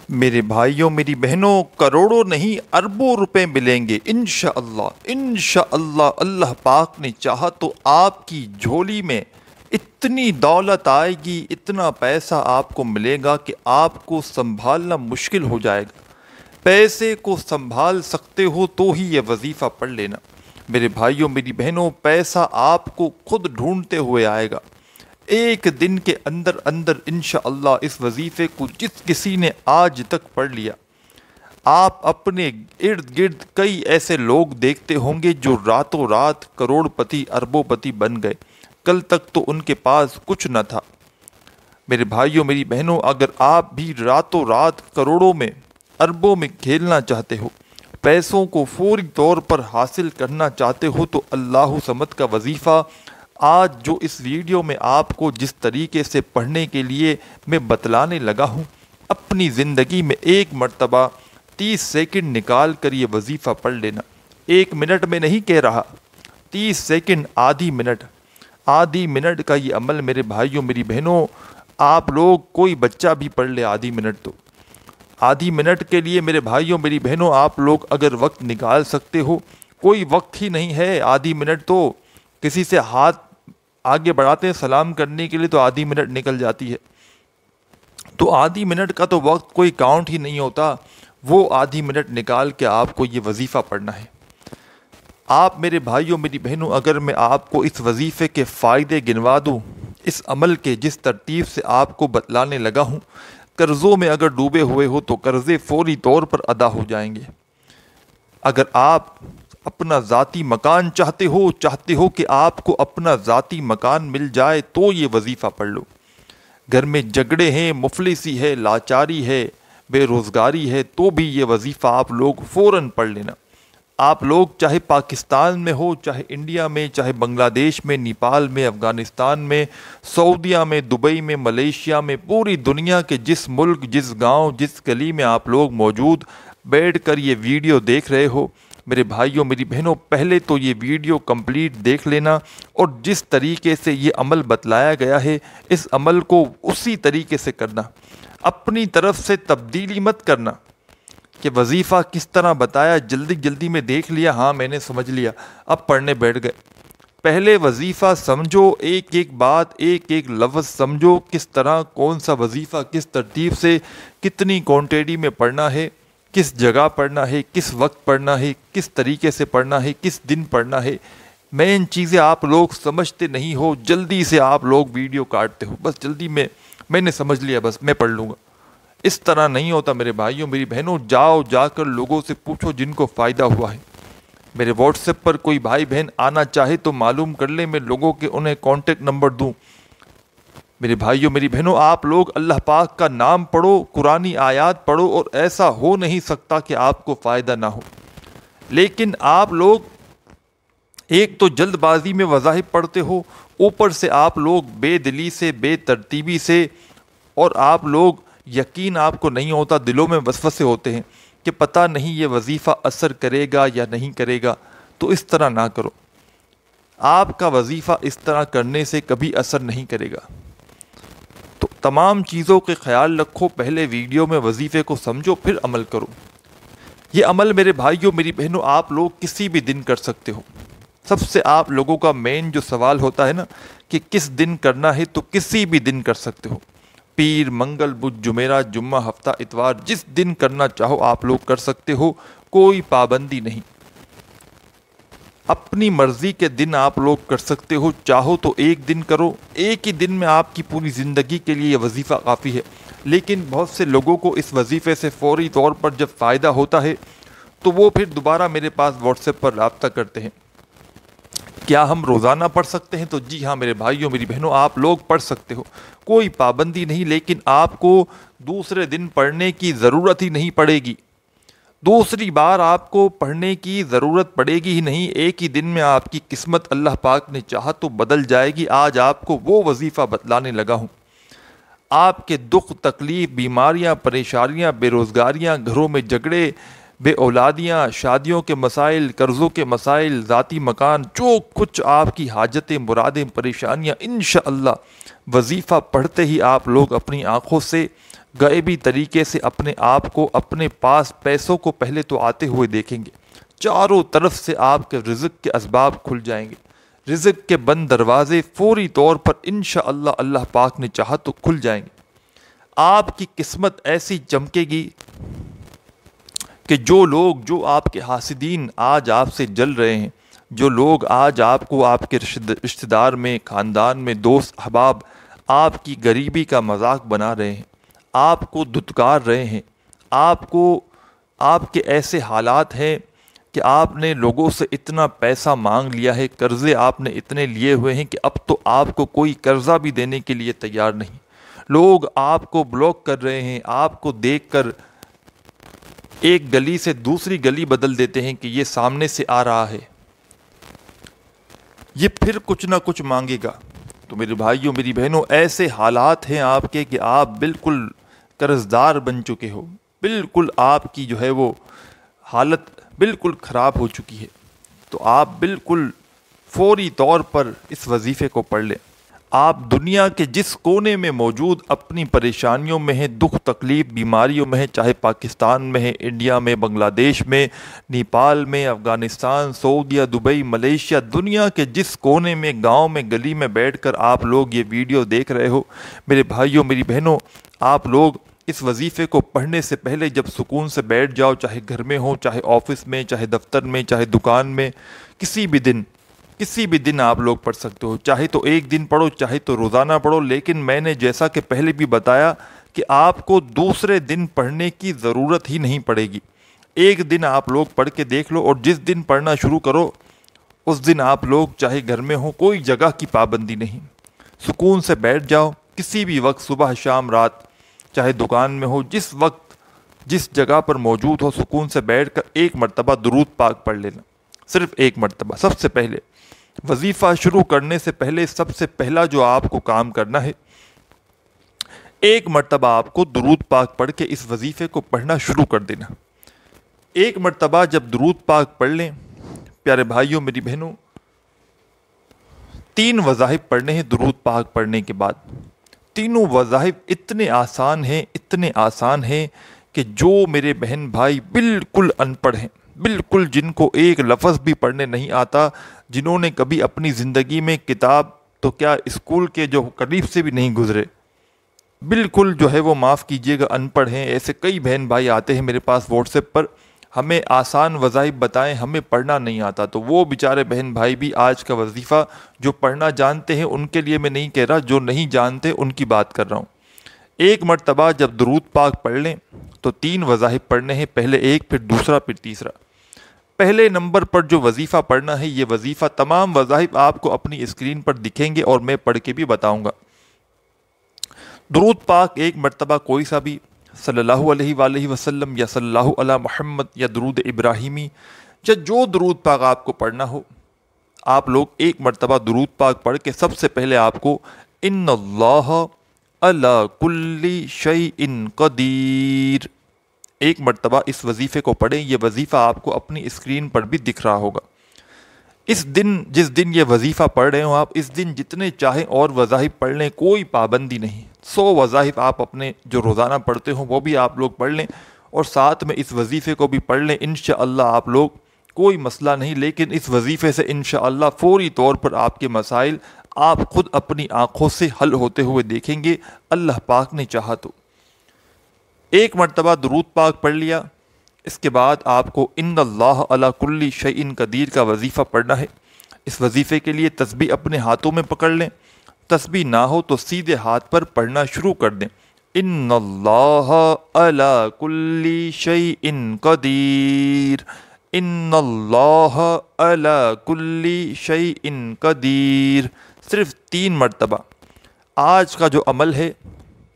میرے بھائیوں میری بہنوں، کروڑوں نہیں اربوں روپے ملیں گے انشاءاللہ انشاءاللہ۔ اللہ پاک نے چاہا تو آپ کی جھولی میں اتنی دولت آئے گی، اتنا پیسہ آپ کو ملے گا کہ آپ کو سنبھالنا مشکل ہو جائے گا۔ پیسے کو سنبھال سکتے ہو تو ہی یہ وظیفہ پڑھ لینا۔ میرے بھائیوں میری بہنوں، پیسہ آپ کو خود ڈھونڈتے ہوئے آئے گا۔ ایک دن کے اندر اندر انشاءاللہ اس وظیفے کو جس کسی نے آج تک پڑھ لیا، آپ اپنے ارد گرد کئی ایسے لوگ دیکھتے ہوں گے جو راتوں رات کروڑ پتی اربوں پتی بن گئے۔ کل تک تو ان کے پاس کچھ نہ تھا۔ میرے بھائیوں میری بہنوں، اگر آپ بھی راتوں رات کروڑوں میں اربوں میں کھیلنا چاہتے ہو، پیسوں کو فوری طور پر حاصل کرنا چاہتے ہو، تو اللہ صمد کا وظیفہ آج جو اس ویڈیو میں آپ کو جس طریقے سے پڑھنے کے لیے میں بتلانے لگا ہوں، اپنی زندگی میں ایک مرتبہ 30 سیکنڈ نکال کر یہ وظیفہ پڑھ لینا۔ 1 منٹ میں نہیں کہہ رہا، 30 سیکنڈ، آدھی منٹ کا یہ عمل میرے بھائیوں میری بہنوں، آپ لوگ کوئی بچہ بھی پڑھ لے آدھی منٹ، تو آدھی منٹ کے لیے میرے بھائیوں میری بہنوں آپ لوگ اگر وقت نکال سکتے ہو، کوئی وقت ہی نہیں ہے آدھی منٹ، تو کسی سے ہاتھ آگے بڑھاتے ہیں سلام کرنے کے لیے تو آدھی منٹ نکل جاتی ہے، تو آدھی منٹ کا تو وقت کوئی کاؤنٹ ہی نہیں ہوتا۔ وہ آدھی منٹ نکال کے آپ کو یہ وظیفہ پڑھنا ہے۔ آپ میرے بھائیوں میری بہنوں، اگر میں آپ کو اس وظیفے کے فائدے گنوا دوں، اس عمل کے جس ترتیب سے آپ کو بتلانے لگا ہوں، قرضوں میں اگر ڈوبے ہوئے ہو تو قرضے فوری طور پر ادا ہو جائیں گے۔ اگر آپ اپنا ذاتی مکان چاہتے ہو کہ آپ کو اپنا ذاتی مکان مل جائے، تو یہ وظیفہ پڑھ لو۔ گھر میں جھگڑے ہیں، مفلسی ہے، لاچاری ہے، بے روزگاری ہے، تو بھی یہ وظیفہ آپ لوگ فوراً پڑھ لینا۔ آپ لوگ چاہے پاکستان میں ہو، چاہے انڈیا میں، چاہے بنگلہ دیش میں، نیپال میں، افغانستان میں، سعودیہ میں، دبئی میں، ملیشیا میں، پوری دنیا کے جس ملک، جس گاؤں، جس گلی میں آپ لوگ موجود بیٹھ کر یہ ویڈیو دیکھ رہے ہو، میرے بھائیوں میری بہنوں، پہلے تو یہ ویڈیو کمپلیٹ دیکھ لینا، اور جس طریقے سے یہ عمل بتلایا گیا ہے اس عمل کو اسی طریقے سے کرنا۔ اپنی طرف سے تبدیلی مت کرنا کہ وظیفہ کس طرح بتایا، جلدی میں دیکھ لیا، ہاں میں نے سمجھ لیا، اب پڑھنے بیٹھ گئے۔ پہلے وظیفہ سمجھو، ایک ایک بات، ایک ایک لفظ سمجھو، کس طرح کون سا وظیفہ کس ترتیب سے کتنی کوانٹٹی میں پڑھنا ہے، کس جگہ پڑھنا ہے، کس وقت پڑھنا ہے، کس طریقے سے پڑھنا ہے، کس دن پڑھنا ہے۔ مین چیزیں آپ لوگ سمجھتے نہیں ہو، جلدی سے آپ لوگ ویڈیو کاٹتے ہو، بس جلدی میں نے سمجھ لیا، بس میں پڑھ لوں گا۔ اس طرح نہیں ہوتا میرے بھائیوں میری بہنوں، جا کر لوگوں سے پوچھو جن کو فائدہ ہوا ہے۔ میرے واٹس ایپ پر کوئی بھائی بہن آنا چاہے تو معلوم کر لیں، میں لوگوں کے انہیں کانٹیکٹ نمبر دوں۔ میرے بھائیوں میری بہنوں، آپ لوگ اللہ پاک کا نام پڑھو، قرآنی آیات پڑھو، اور ایسا ہو نہیں سکتا کہ آپ کو فائدہ نہ ہو۔ لیکن آپ لوگ ایک تو جلد بازی میں وظائف پڑھتے ہو، اوپر سے آپ لوگ بے دلی سے، بے ترتیبی سے، اور آپ لوگ یقین آپ کو نہیں ہوتا، دلوں میں وسوسے ہوتے ہیں کہ پتہ نہیں یہ وظیفہ اثر کرے گا یا نہیں کرے گا، تو اس طرح نہ کرو۔ آپ کا وظیفہ اس طرح کرنے سے کبھی اثر نہیں کرے گا۔ تو تمام چیزوں کے خیال رکھو، پہلے ویڈیو میں وظیفے کو سمجھو، پھر عمل کرو۔ یہ عمل میرے بھائیوں میری بہنوں آپ لوگ کسی بھی دن کر سکتے ہو۔ سب سے آپ لوگوں کا مین جو سوال ہوتا ہے نا کہ کس دن کرنا ہے، تو کسی بھی دن کر سکتے ہو۔ پیر، منگل، بدھ، جمعرات، جمعہ، ہفتہ، اتوار، جس دن کرنا چاہو آپ لوگ کر سکتے ہو، کوئی پابندی نہیں۔ اپنی مرضی کے دن آپ لوگ کر سکتے ہو، چاہو تو ایک دن کرو، ایک ہی دن میں آپ کی پوری زندگی کے لیے یہ وظیفہ کافی ہے۔ لیکن بہت سے لوگوں کو اس وظیفے سے فوری طور پر جب فائدہ ہوتا ہے تو وہ پھر دوبارہ میرے پاس واٹس ایپ پر رابطہ کرتے ہیں۔ کیا ہم روزانہ پڑھ سکتے ہیں؟ تو جی ہاں میرے بھائیوں میری بہنوں، آپ لوگ پڑھ سکتے ہو، کوئی پابندی نہیں، لیکن آپ کو دوسرے دن پڑھنے کی ضرورت ہی نہیں پڑے گی۔ دوسری بار آپ کو پڑھنے کی ضرورت پڑے گی ہی نہیں، ایک ہی دن میں آپ کی قسمت اللہ پاک نے چاہا تو بدل جائے گی۔ آج آپ کو وہ وظیفہ بتلانے لگا ہوں۔ آپ کے دکھ، تکلیف، بیماریاں، پریشانیاں، بے روزگاریاں، گھروں میں جھگڑے، بے اولادیاں، شادیوں کے مسائل، قرضوں کے مسائل، ذاتی مکان، جو کچھ آپ کی حاجتیں، مرادیں، پریشانیاں، انشاءاللہ وظیفہ پڑھتے ہی آپ لوگ اپنی آنکھوں سے غائبی طریقے سے اپنے آپ کو اپنے پاس پیسوں کو پہلے تو آتے ہوئے دیکھیں گے، چاروں طرف سے آپ کے رزق کے اسباب کھل جائیں گے، رزق کے بند دروازے فوری طور پر انشاءاللہ اللہ پاک نے چاہا تو کھل جائیں گے۔ آپ کی قسمت ایسی چمکے گی کہ جو لوگ، جو آپ کے حاسدین آج آپ سے جل رہے ہیں، جو لوگ آج آپ کو آپ کے رشتہ دار میں، خاندان میں، دوست احباب آپ کی غریبی کا مذاق بنا رہے ہیں، آپ کو دھتکار رہے ہیں، آپ کے ایسے حالات ہیں کہ آپ نے لوگوں سے اتنا پیسہ مانگ لیا ہے، قرضے آپ نے اتنے لیے ہوئے ہیں کہ اب تو آپ کو کوئی قرضہ بھی دینے کے لیے تیار نہیں، لوگ آپ کو بلاک کر رہے ہیں، آپ کو دیکھ کر ایک گلی سے دوسری گلی بدل دیتے ہیں کہ یہ سامنے سے آ رہا ہے، یہ پھر کچھ نہ کچھ مانگے گا۔ تو میرے بھائیوں، میری بہنوں، ایسے حالات ہیں آپ کے کہ آپ بالکل قرضدار بن چکے ہو، بالکل آپ کی جو ہے وہ حالت بالکل خراب ہو چکی ہے، تو آپ بالکل فوری طور پر اس وظیفے کو پڑھ لیں۔ آپ دنیا کے جس کونے میں موجود اپنی پریشانیوں میں ہیں، دکھ تکلیف بیماریوں میں ہیں، چاہے پاکستان میں ہے، انڈیا میں، بنگلہ دیش میں، نیپال میں، افغانستان، سعودیہ، دبئی، ملیشیا، دنیا کے جس کونے میں، گاؤں میں، گلی میں بیٹھ کر آپ لوگ یہ ویڈیو دیکھ رہے ہو، میرے بھائیوں، میری بہنوں، آپ لوگ اس وظیفے کو پڑھنے سے پہلے جب سکون سے بیٹھ جاؤ، چاہے گھر میں ہو، چاہے آفس میں، چاہے دفتر میں، چاہے دکان میں، کسی بھی دن آپ لوگ پڑھ سکتے ہو، چاہے تو ایک دن پڑھو، چاہے تو روزانہ پڑھو، لیکن میں نے جیسا کہ پہلے بھی بتایا کہ آپ کو دوسرے دن پڑھنے کی ضرورت ہی نہیں پڑے گی۔ ایک دن آپ لوگ پڑھ کے دیکھ لو، اور جس دن پڑھنا شروع کرو اس دن آپ لوگ چاہے گھر میں ہو، کوئی جگہ کی پابندی نہیں، سکون سے بیٹھ جاؤ، کسی بھی وقت، صبح، شام، رات، چاہے دکان میں ہو، جس وقت جس جگہ پر موجود ہو، سکون سے بیٹھ کر ایک مرتبہ درود پاک پڑھ لینا، صرف ایک مرتبہ۔ سب سے پہلے وظیفہ شروع کرنے سے پہلے سب سے پہلا جو آپ کو کام کرنا ہے، ایک مرتبہ آپ کو درود پاک پڑھ کے اس وظیفے کو پڑھنا شروع کر دینا۔ ایک مرتبہ جب درود پاک پڑھ لیں، پیارے بھائیوں، میری بہنوں، 3 وظائف پڑھنے ہیں درود پاک پڑھنے کے بعد۔ تینوں وظائف اتنے آسان ہیں کہ جو میرے بہن بھائی بالکل ان پڑھ ہیں، بالکل جن کو ایک لفظ بھی پڑھنے نہیں آتا، جنہوں نے کبھی اپنی زندگی میں کتاب تو کیا اسکول کے جو قریب سے بھی نہیں گزرے، بالکل جو ہے وہ معاف کیجئے گا ان پڑھ ہیں، ایسے کئی بہن بھائی آتے ہیں میرے پاس واٹس ایپ پر، ہمیں آسان وظائف بتائیں، ہمیں پڑھنا نہیں آتا۔ تو وہ بیچارے بہن بھائی بھی آج کا وظیفہ جو پڑھنا جانتے ہیں ان کے لیے میں نہیں کہہ رہا، جو نہیں جانتے ان کی بات کر رہا ہوں۔ ایک مرتبہ جب درود پاک پڑھ لیں تو 3 وظائف پڑھنے ہیں، پہلے ایک، پھر دوسرا، پھر تیسرا۔ پہلے نمبر پر جو وظیفہ پڑھنا ہے، یہ وظیفہ تمام وظائف آپ کو اپنی اسکرین پر دکھیں گے اور میں پڑھ کے بھی بتاؤں گا۔ درود پاک ایک مرتبہ کوئی سا بھی، صلی اللہ علیہ وآلہ وسلم یا صلی اللہ علی محمد یا درود ابراہیمی، یا جو درود پاک آپ کو پڑھنا ہو، آپ لوگ ایک مرتبہ درود پاک پڑھ کے سب سے پہلے آپ کو ان اللہ علی کل شیء قدیر، ایک مرتبہ اس وظیفے کو پڑھیں۔ یہ وظیفہ آپ کو اپنی اسکرین پر بھی دکھ رہا ہوگا۔ اس دن، جس دن یہ وظیفہ پڑھ رہے ہوں آپ، اس دن جتنے چاہیں اور وظائف پڑھ لیں، کوئی پابندی نہیں۔ 100 وظائف آپ اپنے جو روزانہ پڑھتے ہوں وہ بھی آپ لوگ پڑھ لیں، اور ساتھ میں اس وظیفے کو بھی پڑھ لیں، انشاءاللہ آپ لوگ، کوئی مسئلہ نہیں، لیکن اس وظیفے سے انشاءاللہ فوری طور پر آپ کے مسائل آپ خود اپنی آنکھوں سے حل ہوتے ہوئے دیکھیں گے، اللہ پاک نے چاہا تو۔ ایک مرتبہ درود پاک پڑھ لیا، اس کے بعد آپ کو ان اللہ علی کل شیء قدیر کا وظیفہ پڑھنا ہے۔ اس وظیفے کے لیے تسبیح اپنے ہاتھوں میں پکڑ لیں، تسبیح نہ ہو تو سیدھے ہاتھ پر پڑھنا شروع کر دیں۔ ان اللہ علی کل شیء قدیر، ان اللہ علی کل شیء قدیر، صرف 3 مرتبہ۔ آج کا جو عمل ہے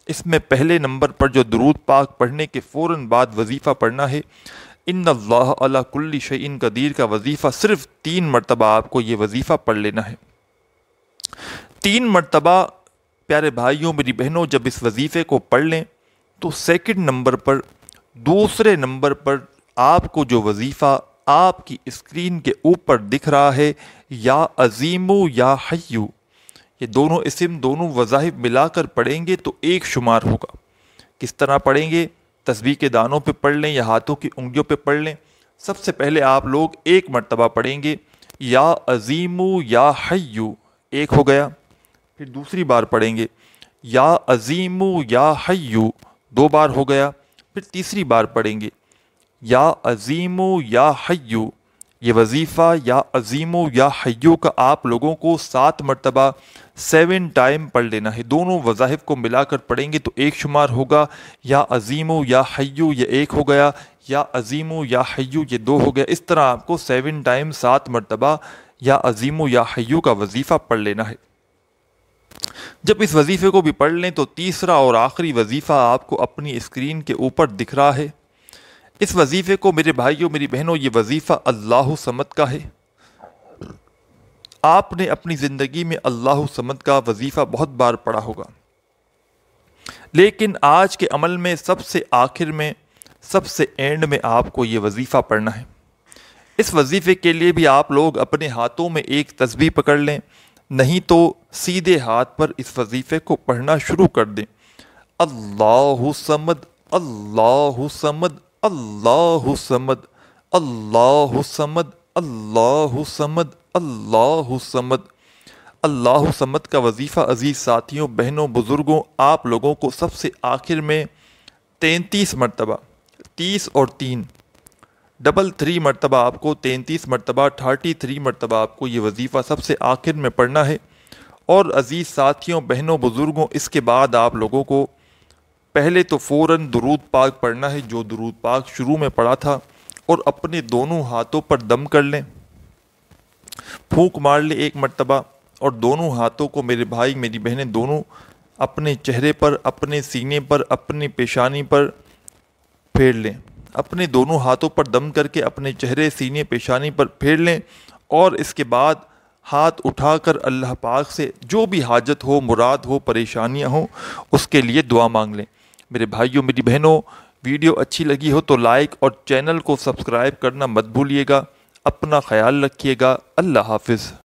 اس میں پہلے نمبر پر جو درود پاک پڑھنے کے فوراً بعد وظیفہ پڑھنا ہے، ان اللہ علی کل شیء قدیر کا وظیفہ صرف 3 مرتبہ آپ کو یہ وظیفہ پڑھ لینا ہے۔ 3 مرتبہ پیارے بھائیوں، میری بہنوں، جب اس وظیفے کو پڑھ لیں تو سیکنڈ نمبر پر، دوسرے نمبر پر آپ کو جو وظیفہ آپ کی اسکرین کے اوپر دکھ رہا ہے، یا عظیمو یا حیو، یہ دونوں اسم، دونوں وظائف ملا کر پڑھیں گے تو ایک شمار ہوگا کس طرح پڑھیں گے؟ تسبیح کے دانوں پہ پڑھ لیں یا ہاتھوں کی انگلیوں پہ پڑھ لیں۔ سب سے پہلے آپ لوگ ایک مرتبہ پڑھیں گے یا عظیم یا حیو، ایک ہو گیا۔ پھر دوسری بار پڑھیں گے یا عظیم یا حیو، 2 بار ہو گیا۔ پھر تیسری بار پڑھیں گے یا عظیم یا حیو۔ یہ وظیفہ یا عظیم یا حیو کا آپ لوگوں کو 7 مرتبہ 7 ٹائم پڑھ لینا ہے۔ دونوں وظائف کو ملا کر پڑھیں گے تو ایک شمار ہوگا، یا عظیم یا حیو یہ ایک ہو گیا، یا عظیم یا حیو یہ 2 ہو گیا۔ اس طرح آپ کو 7 ٹائم 7 مرتبہ یا عظیم یا حیو کا وظیفہ پڑھ لینا ہے۔ جب اس وظیفے کو بھی پڑھ لیں تو تیسرا اور آخری وظیفہ آپ کو اپنی اسکرین کے اوپر دکھ رہا ہے۔ اس وظیفے کو میرے بھائیوں میری بہنوں، یہ وظیفہ اللہ صمد کا ہے۔ آپ نے اپنی زندگی میں اللہ صمد کا وظیفہ بہت بار پڑھا ہوگا، لیکن آج کے عمل میں سب سے آخر میں، سب سے اینڈ میں آپ کو یہ وظیفہ پڑھنا ہے۔ اس وظیفے کے لیے بھی آپ لوگ اپنے ہاتھوں میں ایک تسبیح پکڑ لیں، نہیں تو سیدھے ہاتھ پر اس وظیفے کو پڑھنا شروع کر دیں۔ اللہ صمد، اللہ صمد، اللہ صمد، اللہ صمد، اللہ صمد، اللہ صمد۔ اللہ صمد کا وظیفہ عزیز ساتھیوں، بہنوں، بزرگوں، آپ لوگوں کو سب سے آخر میں 33 مرتبہ، 30 اور 3 ڈبل 3 مرتبہ آپ کو 33 مرتبہ 33 مرتبہ آپ کو یہ وظیفہ سب سے آخر میں پڑھنا ہے۔ اور عزیز ساتھیوں، بہنوں، بزرگوں، اس کے بعد آپ لوگوں کو پہلے تو فوراً درود پاک پڑھنا ہے، جو درود پاک شروع میں پڑھا تھا، اور اپنے دونوں ہاتھوں پر دم کر لیں، پھونک مار لیں 1 مرتبہ، اور دونوں ہاتھوں کو میرے بھائی میری بہنیں دونوں اپنے چہرے پر، اپنے سینے پر، اپنی پیشانی پر پھیر لیں۔ اپنے دونوں ہاتھوں پر دم کر کے اپنے چہرے، سینے، پیشانی پر پھیر لیں، اور اس کے بعد ہاتھ اٹھا کر اللہ پاک سے جو بھی حاجت ہو، مراد ہو، پریشانیاں ہوں، اس کے لیے دعا مانگ لیں۔ میرے بھائیوں میری بہنوں، ویڈیو اچھی لگی ہو تو لائک اور چینل کو سبسکرائب کرنا مت بھولیے گا۔ اپنا خیال رکھیے گا۔ اللہ حافظ۔